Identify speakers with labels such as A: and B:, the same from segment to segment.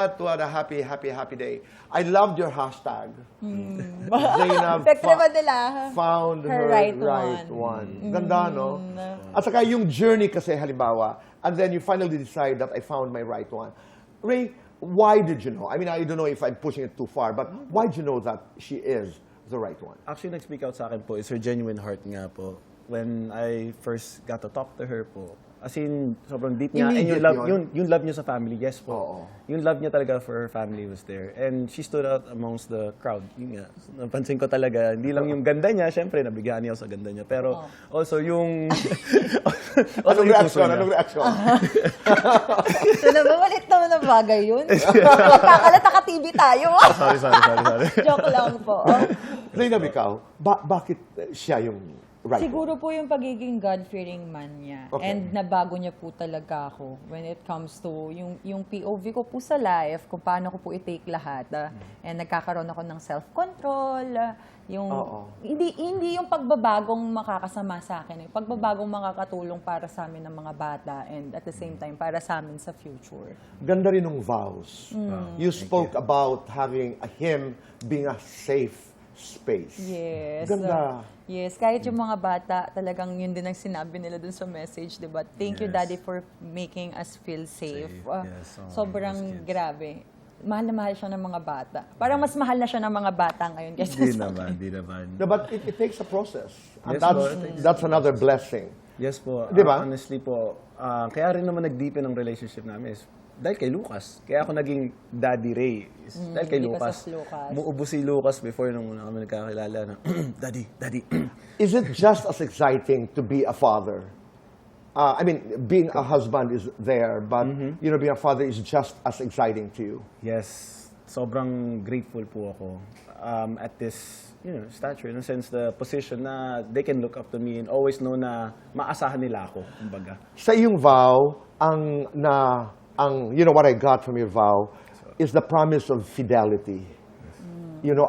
A: What a happy, happy, happy day. I loved your hashtag. Zainab
B: Effective ba nila?
A: found her
B: right
A: one. Ganda, no? At saka yung journey kasi, halimbawa, and then you finally decide that I found my right one. Ray, why did you know? I mean, I don't know if I'm pushing it too far, but why did you know that she is the right one?
C: Actually, nag-speak out sa akin po is her genuine heart nga po. When I first got to talk to her po, as in, sobrang deep niya. And
A: Immediate
C: yung love niya sa family, yes po.
A: Oo.
C: Yung love niya talaga for her family was there. And she stood out amongst the crowd. Yun nga, napansin ko talaga, hindi lang yung ganda niya, syempre, nabigyan niya ako sa ganda niya. Pero also yung...
A: Anong reaction? Anong reaction?
B: So, malit naman na bagay yun. Magkakalata ka TV tayo.
C: Sorry.
B: Joke lang po.
A: Zainab, ikaw, bakit siya yung right
B: Siguro po yung pagiging God-fearing man niya.
A: Okay.
B: And nabago niya po talaga ako when it comes to yung POV ko po sa life, kung paano ko po i-take lahat. And nagkakaroon ako ng self-control. Hindi yung pagbabagong makakasama sa akin. Yung pagbabagong makakatulong para sa amin ng mga bata and at the same time para sa amin sa future.
A: Ganda rin ng vows. You spoke about having him being a safe space.
B: Yes.
A: Ganda.
B: Yes, kahit yung mga bata, talagang yun din ang sinabi nila dun sa message, diba? Thank you, Daddy, for making us feel safe.
C: Yes,
B: Sobrang grabe. Mahal na mahal siya ng mga bata. Parang mas mahal na siya ng mga bata ngayon.
C: Di naman.
A: No, but it takes a process. And
C: Yes, po, it takes
A: that's another blessing.
C: Yes po.
A: Di ba?
C: Honestly po, kaya rin naman nag-deepen ang relationship namin is dahil kay Lucas. Kaya ako naging Daddy Ray. Dahil kay
B: because
C: Lucas.
B: of Lucas.
C: Muubo si Lucas before nung una kami nagkakilala na, Daddy.
A: Is it just as exciting to be a father? I mean, being a husband is there, but being a father is just as exciting to you.
C: Yes. Sobrang grateful po ako at this stature. In a sense, the position na they can look up to me and always know na maasahan nila ako, kumbaga.
A: Sa iyong vow, what I got from your vow is the promise of fidelity.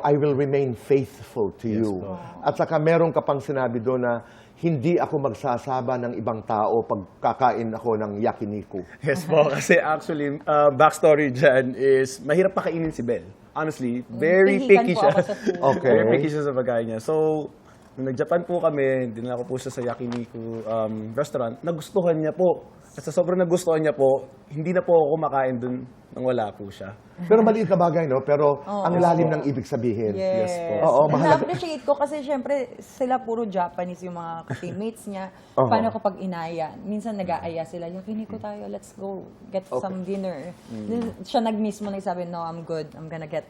A: I will remain faithful to you.
C: po.
A: At saka meron ka pang sinabi doon na hindi ako magsasaba ng ibang tao pag kakain ako ng yakiniku.
C: Yes po, kasi actually, backstory dyan is mahirap pakainin si Belle. Honestly, very
B: Pihikan
C: picky
B: po
C: siya.
B: ako sa food.
A: Okay.
C: Very picky siya sa pagkain niya. So, nung nag-Japan po kami, dinala ko po siya sa yakiniku restaurant, nagustuhan niya po. At sa sobrang nagustuhan niya po, hindi na po ako kumakain dun nang wala po siya.
A: Pero maliit na bagay, no? Pero ang lalim ng ibig sabihin.
C: Yes po.
A: Oo, mahalaga.
B: Na-appreciate ko kasi syempre sila puro Japanese yung mga teammates niya. Paano kapag inaya? Minsan nag-aaya sila, yakiniko tayo, let's go get some dinner. Then, siya mismo nagsabi, no, I'm good. I'm gonna get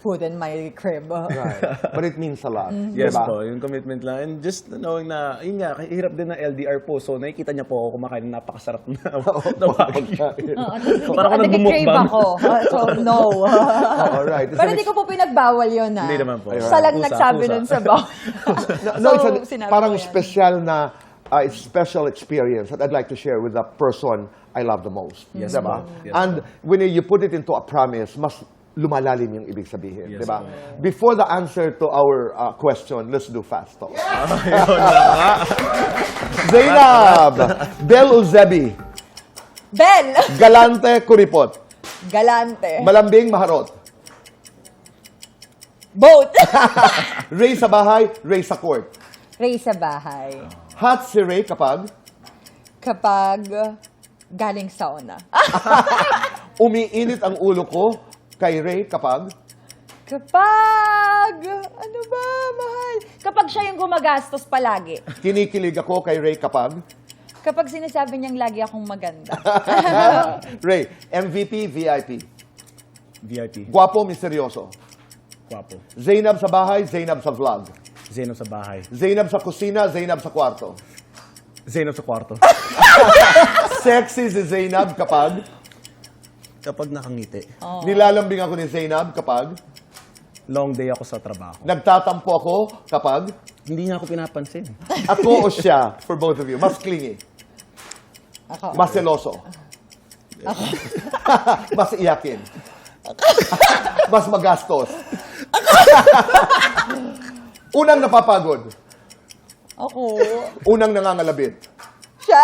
B: food in my crib.
A: Right. But it means a lot.
C: Yes
A: diba?
C: po, yung commitment lang. And just knowing na, yun nga, hirap din ng LDR po. So, nakikita niya po ako kumakain ng napakasarap na wagyu. Parang ako
B: Nag-crave
C: nagbumukbang.
B: ako. So, no.
A: Alright.
B: Pero hindi ko po pinagbawal yun, ha?
C: Hindi naman po.
B: Siya lang
C: Pusa,
B: nagsabi
C: pusa.
B: nun sa bawal.
A: No,
B: So,
A: it's
B: sinabi
A: parang
B: ko yan.
A: special experience that I'd like to share with the person I love the most.
C: Yes,
A: diba?
C: po. Yes,
A: And when you put it into a promise, mas lumalalim yung ibig sabihin.
C: Yes,
A: diba?
C: po.
A: Before the answer to our question, let's do fast talk.
C: Ayun na nga.
A: Zainab, Belle Uzebi,
B: Bel!
A: Galante Kuripot,
B: Galante.
A: Malambing Maharot,
B: Boat.
A: Ray sa bahay, Ray sa court.
B: Ray sa bahay.
A: Hot si Ray kapag
B: Kapag galing sauna.
A: umiinit ang ulo ko kay Ray kapag
B: Kapag, ano ba, mahal? Kapag siya yung gumagastos palagi.
A: kinikilig ako kay Ray kapag
B: Kapag sinasabi niyang lagi akong maganda.
A: Ray, MVP, VIP.
C: VIP.
A: Guwapo, misteryoso.
C: Guwapo.
A: Zainab sa bahay, Zainab sa vlog.
C: Zeno sa bahay.
A: Zainab sa kusina, Zainab sa kwarto.
C: Zeno sa kwarto.
A: Sexy si Zainab kapag
C: Kapag nakangiti.
A: nilalambing ako ni Zainab kapag
C: Long day ako sa trabaho.
A: nagtatampo ako kapag
C: Hindi niya ako pinapansin.
A: ako o siya, for both of you, mas clingy,
B: Ako.
A: mas seloso, mas iyakin, mas magastos, unang napapagod,
B: Ako.
A: unang nangangalabit,
B: siya.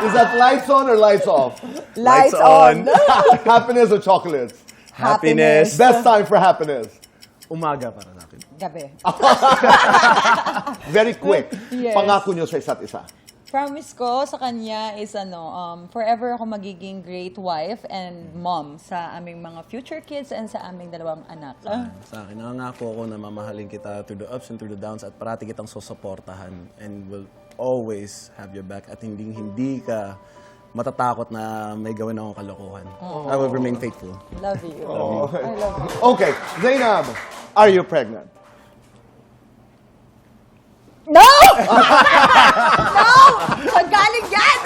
A: Is that lights on or lights off?
B: Lights
C: Lights
B: on.
C: on.
A: Happiness or chocolates?
C: Happiness.
A: Best time for happiness?
C: Umaga para sa akin.
B: Gabi.
A: Very quick.
B: Yes.
A: Pangako nyo sa isa't isa.
B: Promise ko sa kanya is forever ako magiging great wife and mom sa aming mga future kids and sa aming dalawang anak.
C: Sa akin, nangangako ako na mamahalin kita through the ups and through the downs at parati kitang susuportahan and will always have your back at hindi ka matatakot na may gawin akong kalokohan. I will remain faithful.
B: Love you. I love you.
A: Okay, Zainab, are you pregnant?
B: No! No! Saan galing yan?